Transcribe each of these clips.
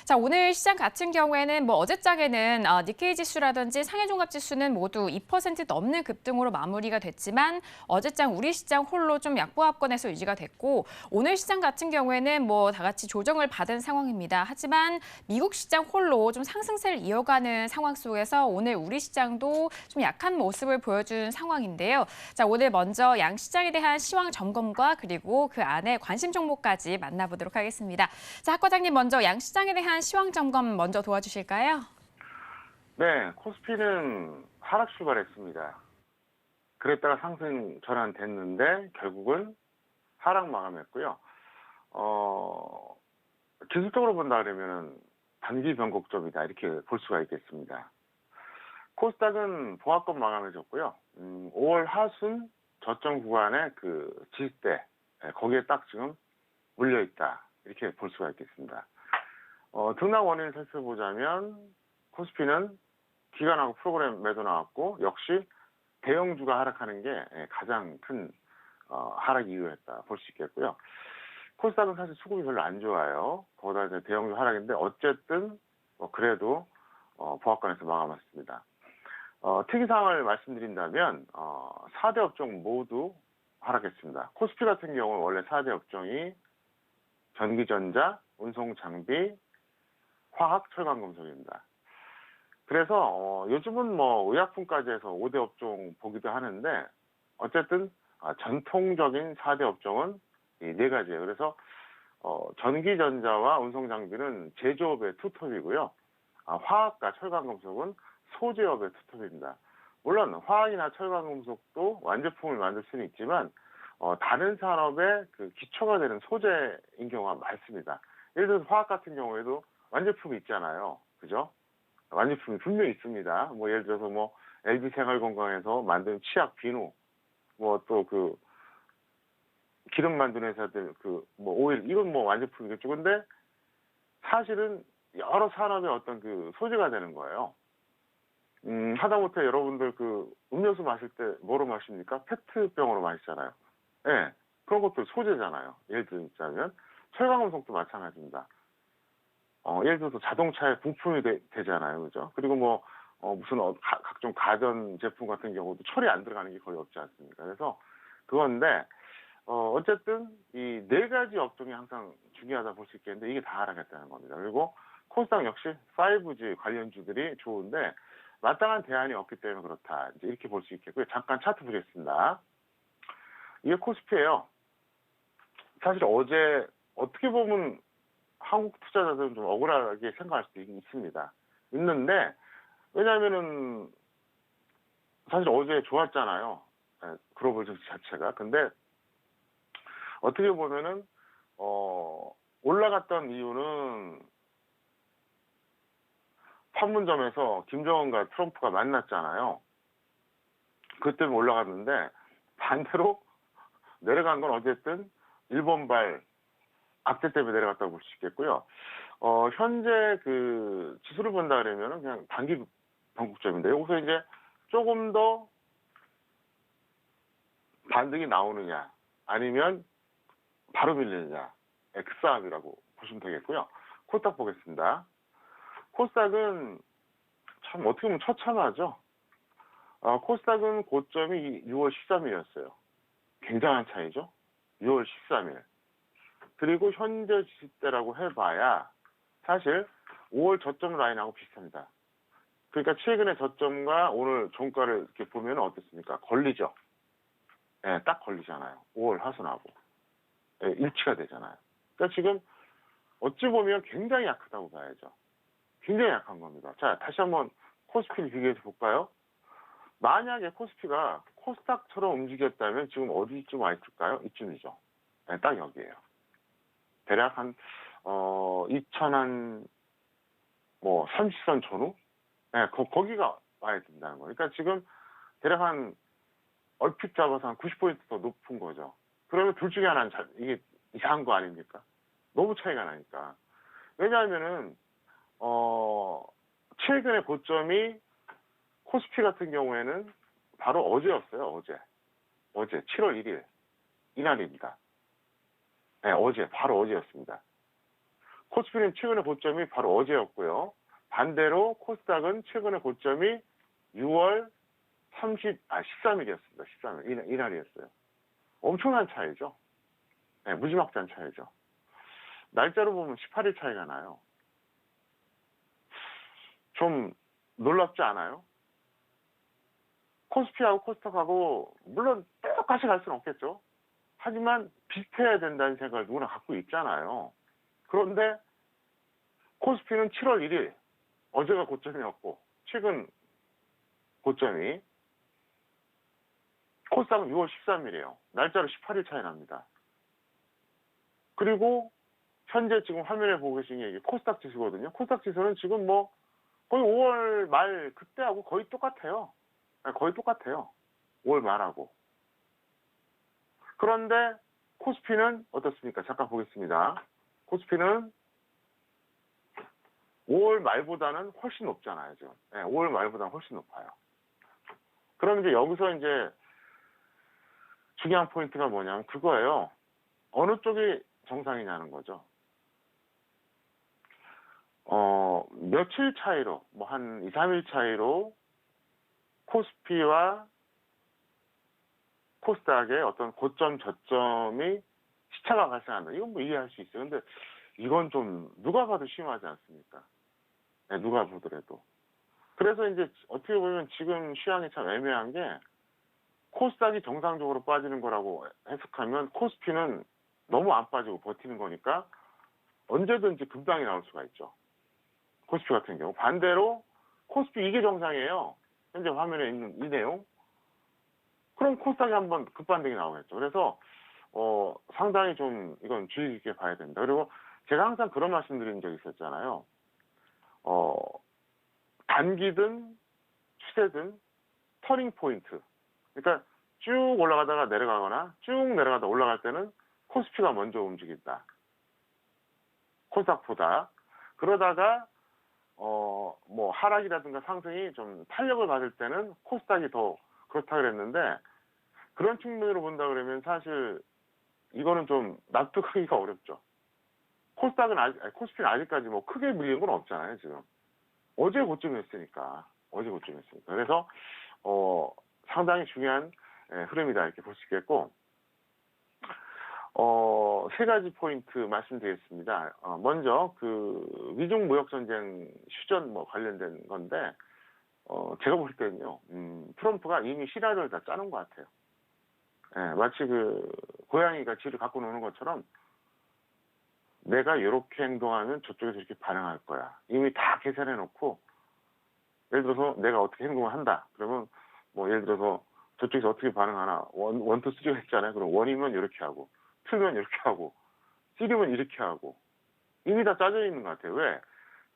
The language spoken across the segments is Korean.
자, 오늘 시장 같은 경우에는 어제장에는 니케이 지수라든지 상해 종합 지수는 모두 2% 넘는 급등으로 마무리가 됐지만 어제장 우리 시장 홀로 좀 약보합권에서 유지가 됐고 오늘 시장 같은 경우에는 다 같이 조정을 받은 상황입니다. 하지만 미국 시장 홀로 좀 상승세를 이어가는 상황 속에서 오늘 우리 시장도 좀 약한 모습을 보여준 상황인데요. 자, 오늘 먼저 양 시장에 대한 시황 점검과 그리고 그 안에 관심 종목까지 만나보도록 하겠습니다. 자, 학 과장님 먼저 양 시장에 대한 시황 점검 먼저 도와주실까요? 네, 코스피는 하락 출발했습니다. 그랬다가 상승 전환됐는데 결국은 하락 마감했고요. 기술적으로 본다 그러면은 단기 변곡점이다 이렇게 볼 수가 있겠습니다. 코스닥은 보합권 마감해줬고요. 5월 하순 저점 구간의 그 지지대 거기에 딱 지금 물려 있다 이렇게 볼 수가 있겠습니다. 등락 원인을 살펴보자면 코스피는 기관하고 프로그램 매도 나왔고 역시 대형주가 하락하는 게 가장 큰 하락 이유였다 볼 수 있겠고요. 코스닥은 사실 수급이 별로 안 좋아요. 거기다 이제 대형주 하락인데 어쨌든 그래도 보합권에서 마감했습니다. 특이사항을 말씀드린다면 4대 업종 모두 하락했습니다. 코스피 같은 경우는 원래 4대 업종이 전기전자, 운송장비, 화학, 철강금속입니다. 그래서 요즘은 의약품까지 해서 5대 업종 보기도 하는데 어쨌든 전통적인 4대 업종은 이 네 가지예요. 그래서 전기전자와 운송장비는 제조업의 투톱이고요. 화학과 철강금속은 소재업의 투톱입니다. 물론 화학이나 철강금속도 완제품을 만들 수는 있지만 다른 산업의 그 기초가 되는 소재인 경우가 많습니다. 예를 들어서 화학 같은 경우에도 완제품이 있잖아요. 그죠? 완제품이 분명히 있습니다. 예를 들어서 LG 생활건강에서 만든 치약 비누, 또 그 기름 만드는 회사들 오일 이건 완제품이겠죠. 근데 사실은 여러 산업의 어떤 그 소재가 되는 거예요. 하다못해 여러분들 그 음료수 마실 때 뭐로 마십니까? 페트병으로 마시잖아요. 예. 네, 그런 것도 소재잖아요. 예를 들자면 철강금속도 마찬가지입니다. 예를 들어서 자동차의 부품이 되잖아요. 그죠? 그리고 무슨 각종 가전 제품 같은 경우도 철이 안 들어가는 게 거의 없지 않습니까? 그래서 그건데, 어쨌든 이 네 가지 업종이 항상 중요하다 볼 수 있겠는데 이게 다 하락했다는 겁니다. 그리고 코스닥 역시 5G 관련주들이 좋은데 마땅한 대안이 없기 때문에 그렇다. 이제 이렇게 볼 수 있겠고요. 잠깐 차트 보겠습니다. 이게 코스피예요. 사실 어제 어떻게 보면 한국 투자자들은 좀 억울하게 생각할 수도 있습니다. 있는데 왜냐하면은 사실 어제 좋았잖아요. 글로벌 증시 자체가. 근데 어떻게 보면은 올라갔던 이유는 판문점에서 김정은과 트럼프가 만났잖아요. 그 때문에 올라갔는데 반대로 내려간 건 어쨌든 일본발 악재 때문에 내려갔다고 볼 수 있겠고요. 현재 그 지수를 본다 그러면은 그냥 단기 변곡점인데 여기서 이제 조금 더 반등이 나오느냐 아니면 바로 밀리느냐 그 싸움이라고 보시면 되겠고요. 코스닥 보겠습니다. 코스닥은 참 어떻게 보면 처참하죠. 코스닥은 고점이 6월 13일이었어요. 굉장한 차이죠. 6월 13일. 그리고 현재 지지대라고 해봐야 사실 5월 저점 라인하고 비슷합니다. 그러니까 최근의 저점과 오늘 종가를 이렇게 보면 어떻습니까? 걸리죠. 예, 딱 걸리잖아요. 5월 하순하고. 예, 일치가 되잖아요. 그러니까 지금 어찌 보면 굉장히 약하다고 봐야죠. 굉장히 약한 겁니다. 자, 다시 한번 코스피를 비교해서 볼까요? 만약에 코스피가 코스닥처럼 움직였다면 지금 어디쯤 와 있을까요? 이쯤이죠. 예, 딱 여기에요. 대략 한 2000 30선 전후? 네, 거기가 와야 된다는 거예요. 그러니까 지금 대략 한 얼핏 잡아서 한 90포인트 더 높은 거죠. 그러면 둘 중에 하나는 이게 이상한 거 아닙니까? 너무 차이가 나니까. 왜냐하면은 최근의 고점이 코스피 같은 경우에는 바로 어제였어요. 어제 7월 1일 이날입니다. 네, 바로 어제였습니다. 코스피는 최근의 고점이 바로 어제였고요. 반대로 코스닥은 최근의 고점이 6월 13일이었습니다. 13일. 이날이었어요. 엄청난 차이죠. 네, 무지막지한 차이죠. 날짜로 보면 18일 차이가 나요. 좀 놀랍지 않아요? 코스피하고 코스닥하고 물론 똑같이 갈 수는 없겠죠. 하지만 비슷해야 된다는 생각을 누구나 갖고 있잖아요. 그런데 코스피는 7월 1일 어제가 고점이었고 최근 고점이 코스닥은 6월 13일이에요. 날짜로 18일 차이 납니다. 그리고 현재 지금 화면에 보고 계신 게 이게 코스닥 지수거든요. 코스닥 지수는 지금 뭐 거의 5월 말 그때하고 거의 똑같아요. 거의 똑같아요. 5월 말하고. 그런데 코스피는 어떻습니까? 잠깐 보겠습니다. 코스피는 5월 말보다는 훨씬 높잖아요, 지금. 네, 5월 말보다는 훨씬 높아요. 그럼 이제 여기서 이제 중요한 포인트가 뭐냐면 그거예요. 어느 쪽이 정상이냐는 거죠. 며칠 차이로, 뭐 한 2, 3일 차이로 코스피와 코스닥의 어떤 고점, 저점이 시차가 발생한다. 이건 뭐 이해할 수 있어요. 근데 이건 좀 누가 봐도 심하지 않습니까? 네, 누가 보더라도. 그래서 이제 어떻게 보면 지금 시황이 참 애매한 게 코스닥이 정상적으로 빠지는 거라고 해석하면 코스피는 너무 안 빠지고 버티는 거니까 언제든지 급등이 나올 수가 있죠. 코스피 같은 경우. 반대로 코스피 이게 정상이에요. 현재 화면에 있는 이 내용. 그럼 코스닥이 한번 급반등이 나오겠죠. 그래서 상당히 좀 이건 주의 깊게 봐야 된다. 그리고 제가 항상 그런 말씀 드린 적이 있었잖아요. 단기든 추세든 터닝 포인트. 그러니까 쭉 올라가다가 내려가거나 쭉 내려가다 올라갈 때는 코스피가 먼저 움직인다. 코스닥보다. 그러다가 뭐 하락이라든가 상승이 좀 탄력을 받을 때는 코스닥이 더 그렇다 그랬는데 그런 측면으로 본다 그러면 사실 이거는 좀 납득하기가 어렵죠. 코스피는 아직까지 뭐 크게 밀린 건 없잖아요, 지금. 어제 고점이었으니까. 그래서 상당히 중요한 흐름이다 이렇게 볼 수 있겠고 세 가지 포인트 말씀드리겠습니다. 먼저 그 미중 무역 전쟁 휴전 뭐 관련된 건데 제가 볼 때는요, 트럼프가 이미 실화를 다 짜는 것 같아요. 예, 마치 그 고양이가 쥐를 갖고 노는 것처럼 내가 이렇게 행동하면 저쪽에서 이렇게 반응할 거야. 이미 다 계산해 놓고 예를 들어서 내가 어떻게 행동을 한다. 그러면 뭐 예를 들어서 저쪽에서 어떻게 반응하나 원투 쓰리가 했잖아요. 그럼 원이면 이렇게 하고 투면 이렇게 하고 쓰리면 이렇게 하고 이미 다 짜져 있는 것 같아요. 왜?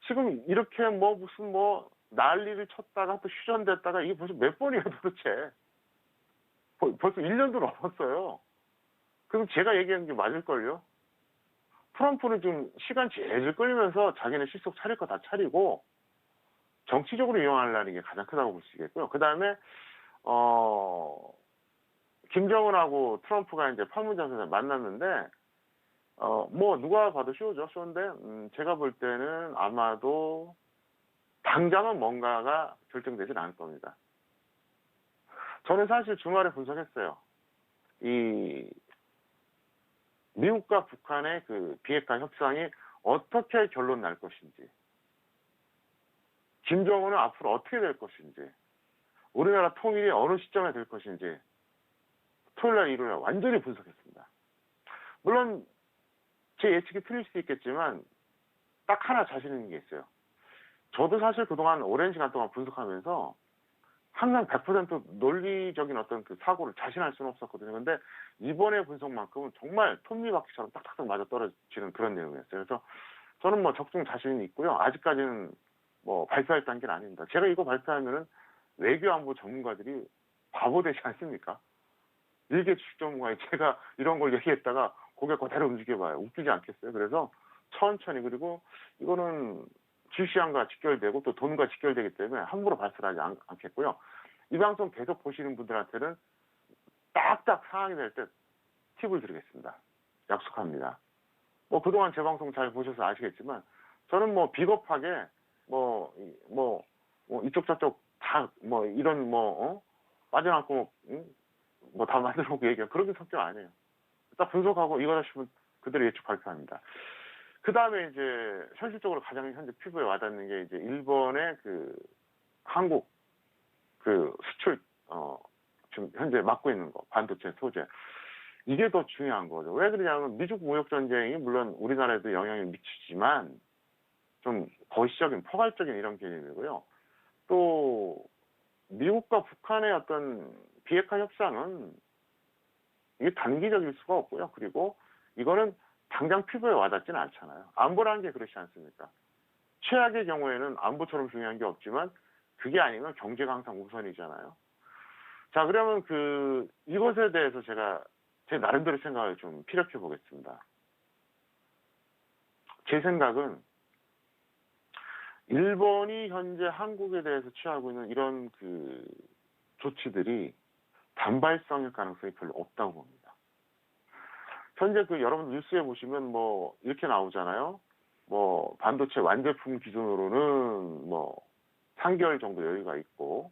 지금 이렇게 뭐 무슨 뭐 난리를 쳤다가 또 휴전됐다가 이게 벌써 몇 번이에요 도대체. 벌써 1년도 넘었어요. 그럼 제가 얘기한 게 맞을걸요? 트럼프는 지금 시간 제일 끌면서 자기는 실속 차릴 거 다 차리고 정치적으로 이용하려는 게 가장 크다고 볼 수 있겠고요. 그 다음에 김정은하고 트럼프가 이제 판문점에서 만났는데 뭐 누가 봐도 쇼인데 제가 볼 때는 아마도 당장은 뭔가가 결정되진 않을 겁니다. 저는 사실 주말에 분석했어요. 이 미국과 북한의 그 비핵화 협상이 어떻게 결론 날 것인지, 김정은은 앞으로 어떻게 될 것인지, 우리나라 통일이 어느 시점에 될 것인지 토요일날 일요일날 완전히 분석했습니다. 물론 제 예측이 틀릴 수도 있겠지만 딱 하나 자신 있는 게 있어요. 저도 사실 그동안 오랜 시간 동안 분석하면서 항상 100% 논리적인 어떤 그 사고를 자신할 수는 없었거든요. 근데 이번에 분석만큼은 정말 톱니바퀴처럼 딱딱딱 맞아 떨어지는 그런 내용이었어요. 그래서 저는 뭐 적중 자신이 있고요. 아직까지는 뭐 발표할 단계는 아닙니다. 제가 이거 발표하면은 외교안보 전문가들이 바보 되지 않습니까? 일개 주식 전문가에 제가 이런 걸 얘기했다가 고개 그대로 움직여봐요. 웃기지 않겠어요? 그래서 천천히, 그리고 이거는 주시장과 직결되고 또 돈과 직결되기 때문에 함부로 발설하지 않겠고요. 이 방송 계속 보시는 분들한테는 딱딱 상황이 될 때 팁을 드리겠습니다. 약속합니다. 뭐 그동안 제 방송 잘 보셔서 아시겠지만 저는 뭐 비겁하게 뭐 이쪽 저쪽 다 뭐 이런 빠져나고 뭐 다 만들어 놓고 얘기하고 그런 성격 아니에요. 딱 분석하고 이거다 싶으면 그대로 예측 발표합니다. 그다음에 이제 현실적으로 가장 현재 피부에 와닿는 게 이제 일본의 그 한국 그 수출 지금 현재 맡고 있는 거 반도체 소재 이게 더 중요한 거죠. 왜 그러냐면 미중 무역 전쟁이 물론 우리나라에도 영향을 미치지만 좀 거시적인 포괄적인 이런 개념이고요. 또 미국과 북한의 어떤 비핵화 협상은 이게 단기적일 수가 없고요. 그리고 이거는 당장 피부에 와닿지는 않잖아요. 안보라는 게 그렇지 않습니까? 최악의 경우에는 안보처럼 중요한 게 없지만 그게 아니면 경제가 항상 우선이잖아요. 자, 그러면 이것에 대해서 제가 제 나름대로 생각을 좀 피력해 보겠습니다. 제 생각은 일본이 현재 한국에 대해서 취하고 있는 이런 조치들이 단발성일 가능성이 별로 없다고 봅니다. 현재 여러분 뉴스에 보시면 뭐 이렇게 나오잖아요. 뭐 반도체 완제품 기준으로는 뭐 3개월 정도 여유가 있고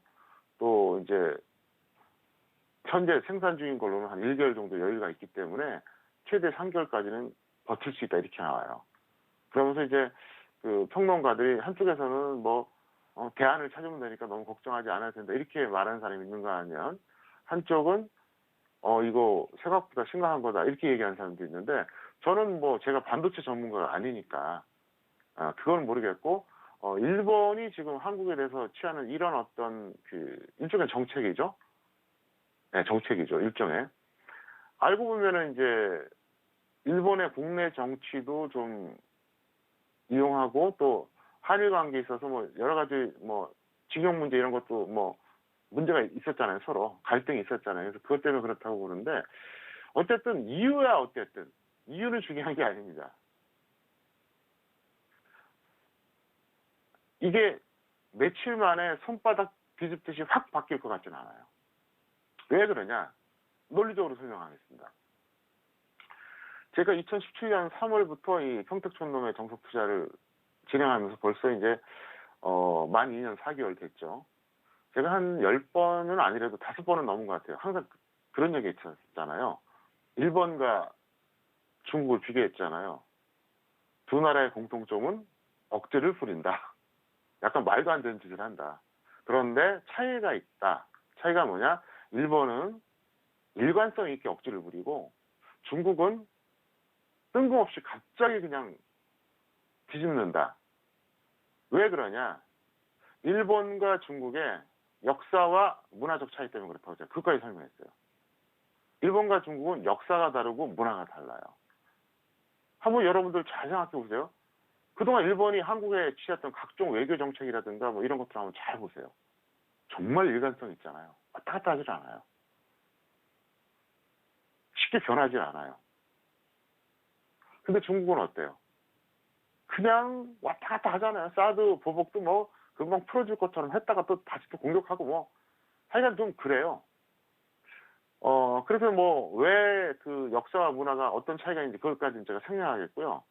또 이제 현재 생산 중인 걸로는 한 1개월 정도 여유가 있기 때문에 최대 3개월까지는 버틸 수 있다 이렇게 나와요. 그러면서 이제 평론가들이 한쪽에서는 대안을 찾으면 되니까 너무 걱정하지 않아도 된다 이렇게 말하는 사람이 있는가 하면 한쪽은 이거 생각보다 심각한 거다 이렇게 얘기하는 사람도 있는데 저는 뭐 제가 반도체 전문가가 아니니까 그건 모르겠고 일본이 지금 한국에 대해서 취하는 이런 어떤 일종의 정책이죠. 네, 정책이죠. 일종의. 알고 보면은 이제 일본의 국내 정치도 좀 이용하고 또 한일 관계에 있어서 뭐 여러 가지 뭐 징용 문제 이런 것도 뭐 문제가 있었잖아요. 서로 갈등이 있었잖아요. 그래서 그것 때문에 그렇다고 보는데 어쨌든 어쨌든 이유는 중요한 게 아닙니다. 이게 며칠 만에 손바닥 뒤집듯이 확 바뀔 것 같지는 않아요. 왜 그러냐? 논리적으로 설명하겠습니다. 제가 2017년 3월부터 이 평택촌놈의 정석 투자를 진행하면서 벌써 이제 만 2년 4개월 됐죠. 제가 한 10번은 아니라도 5번은 넘은 것 같아요. 항상 그런 얘기 있었잖아요. 일본과 중국을 비교했잖아요. 두 나라의 공통점은 억지를 부린다. 약간 말도 안 되는 짓을 한다. 그런데 차이가 있다. 차이가 뭐냐? 일본은 일관성 있게 억지를 부리고 중국은 뜬금없이 갑자기 그냥 뒤집는다. 왜 그러냐? 일본과 중국의 역사와 문화적 차이 때문에 그렇다고 제가 그것까지 설명했어요. 일본과 중국은 역사가 다르고 문화가 달라요. 한번 여러분들 잘 생각해 보세요. 그동안 일본이 한국에 취했던 각종 외교 정책이라든가 뭐 이런 것들 한번 잘 보세요. 정말 일관성 있잖아요. 왔다 갔다 하질 않아요. 쉽게 변하지 않아요. 근데 중국은 어때요? 그냥 왔다 갔다 하잖아요. 사드 보복도 뭐 금방 풀어줄 것처럼 했다가 또 다시 또 공격하고 뭐 하여간 좀 그래요. 그래서 뭐 왜 역사와 문화가 어떤 차이가 있는지 그것까지는 제가 생략하겠고요.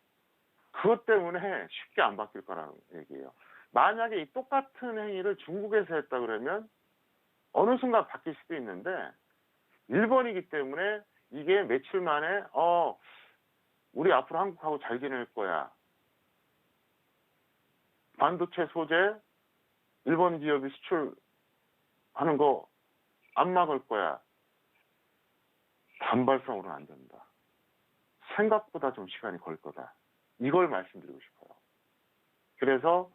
그것 때문에 쉽게 안 바뀔 거라는 얘기예요. 만약에 이 똑같은 행위를 중국에서 했다 그러면 어느 순간 바뀔 수도 있는데 일본이기 때문에 이게 며칠 만에 우리 앞으로 한국하고 잘 지낼 거야. 반도체 소재 일본 기업이 수출하는 거 안 막을 거야. 단발성으로는 안 된다. 생각보다 좀 시간이 걸 거다. 이걸 말씀드리고 싶어요. 그래서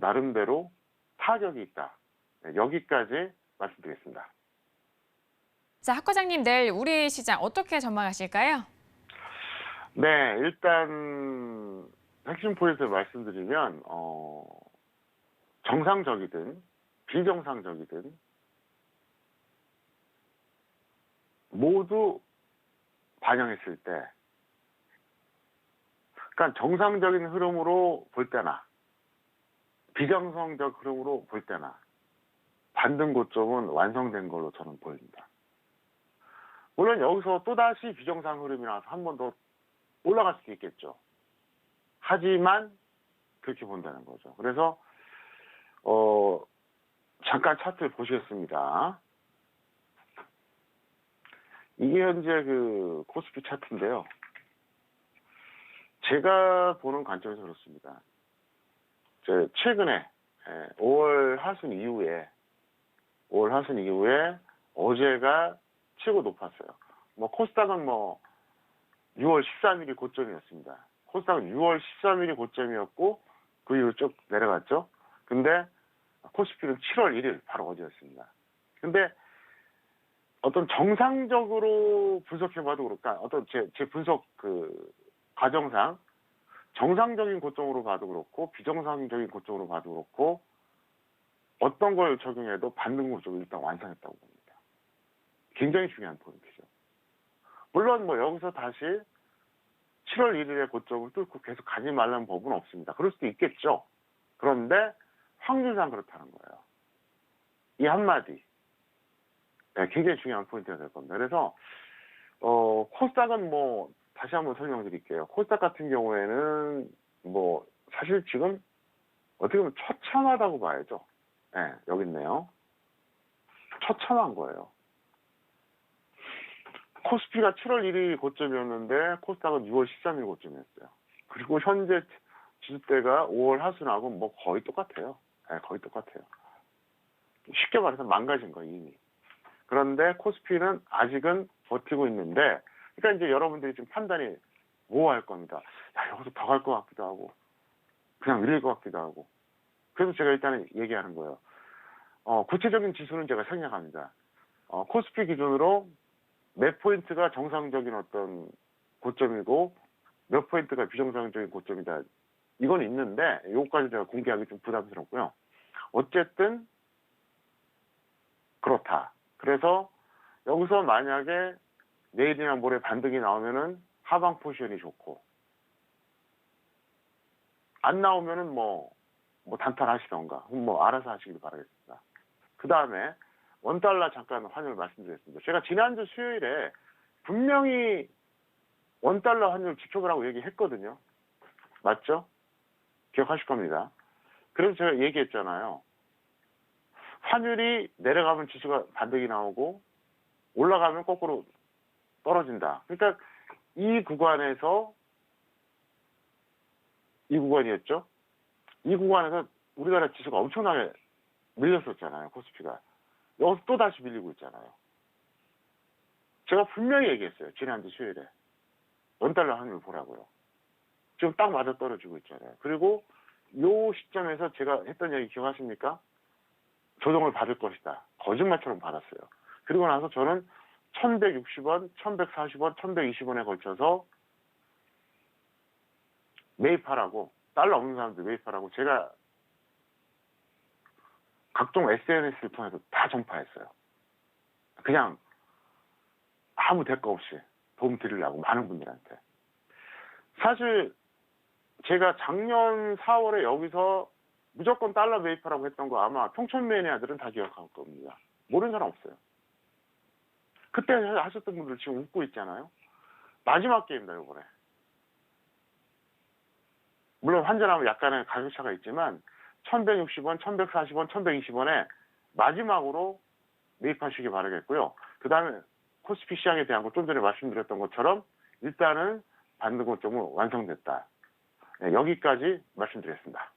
나름대로 타격이 있다. 네, 여기까지 말씀드리겠습니다. 자, 학 과장님 내일 우리 시장 어떻게 전망하실까요? 네, 일단 핵심 포인트를 말씀드리면 정상적이든 비정상적이든 모두 반영했을 때 그러니까 정상적인 흐름으로 볼 때나 비정상적 흐름으로 볼 때나 반등 고점은 완성된 걸로 저는 보입니다. 물론 여기서 또다시 비정상 흐름이 나와서 한 번 더 올라갈 수도 있겠죠. 하지만 그렇게 본다는 거죠. 그래서 잠깐 차트를 보시겠습니다. 이게 현재 그 코스피 차트인데요. 제가 보는 관점에서 그렇습니다. 최근에 5월 하순 이후에 어제가 최고 높았어요. 뭐 코스닥은 뭐 6월 13일이 고점이었습니다. 코스닥은 6월 13일이 고점이었고 그 이후로 쭉 내려갔죠. 근데 코스피는 7월 1일 바로 어제였습니다. 근데 어떤 정상적으로 분석해봐도 그럴까? 어떤 제 분석 그 과정상 정상적인 고점으로 봐도 그렇고 비정상적인 고점으로 봐도 그렇고 어떤 걸 적용해도 반등 구조를 일단 완성했다고 봅니다. 굉장히 중요한 포인트죠. 물론 뭐 여기서 다시 7월 1일의 고점을 뚫고 계속 가지 말라는 법은 없습니다. 그럴 수도 있겠죠. 그런데 확률상 그렇다는 거예요. 이 한마디 굉장히 중요한 포인트가 될 겁니다. 그래서 코스닥은 뭐 다시 한번 설명드릴게요. 코스닥 같은 경우에는 뭐 사실 지금 어떻게 보면 처참하다고 봐야죠. 여기 있네요. 처참한 거예요. 코스피가 7월 1일 고점이었는데 코스닥은 6월 13일 고점이었어요. 그리고 현재 지수대가 5월 하순하고 뭐 거의 똑같아요. 거의 똑같아요. 쉽게 말해서 망가진 거예요, 이미. 그런데 코스피는 아직은 버티고 있는데, 그러니까 이제 여러분들이 지금 판단이 모호할 겁니다. 야, 여기서 더 갈 것 같기도 하고, 그냥 밀릴 것 같기도 하고. 그래서 제가 일단은 얘기하는 거예요. 구체적인 지수는 제가 생략합니다. 코스피 기준으로 몇 포인트가 정상적인 어떤 고점이고, 몇 포인트가 비정상적인 고점이다. 이건 있는데, 요거까지 제가 공개하기 좀 부담스럽고요. 어쨌든, 그렇다. 그래서 여기서 만약에 내일이나 모레 반등이 나오면은 하방 포지션이 좋고, 안 나오면은 뭐 단타하시던가, 뭐 알아서 하시길 바라겠습니다. 그 다음에 원달러 잠깐 환율 말씀드렸습니다. 제가 지난주 수요일에 분명히 원달러 환율 지켜보라고 얘기했거든요. 맞죠? 기억하실 겁니다. 그래서 제가 얘기했잖아요. 환율이 내려가면 지수가 반등이 나오고 올라가면 거꾸로 떨어진다. 그러니까 이 구간이었죠. 이 구간에서 우리나라 지수가 엄청나게 밀렸었잖아요. 코스피가. 여기서 또 다시 밀리고 있잖아요. 제가 분명히 얘기했어요. 지난주 수요일에. 원달러 환율 보라고요. 지금 딱 맞아 떨어지고 있잖아요. 그리고 요 시점에서 제가 했던 얘기 기억하십니까? 조정을 받을 것이다. 거짓말처럼 받았어요. 그리고 나서 저는 1160원, 1140원, 1120원에 걸쳐서 매입하라고, 달러 없는 사람들 매입하라고 제가 각종 SNS를 통해서 다 전파했어요. 그냥 아무 대가 없이 도움 드리려고 많은 분들한테. 사실 제가 작년 4월에 여기서 무조건 달러 매입하라고 했던 거 아마 평촌 매니아들은 다 기억할 겁니다. 모르는 사람 없어요. 그때 하셨던 분들 지금 웃고 있잖아요. 마지막 게임이다, 이번에. 물론 환전하면 약간의 가격차가 있지만 1160원, 1140원, 1120원에 마지막으로 매입하시기 바라겠고요. 그 다음에 코스피 시장에 대한 거 좀 전에 말씀드렸던 것처럼 일단은 반등 고점은 완성됐다. 여기까지 말씀드렸습니다.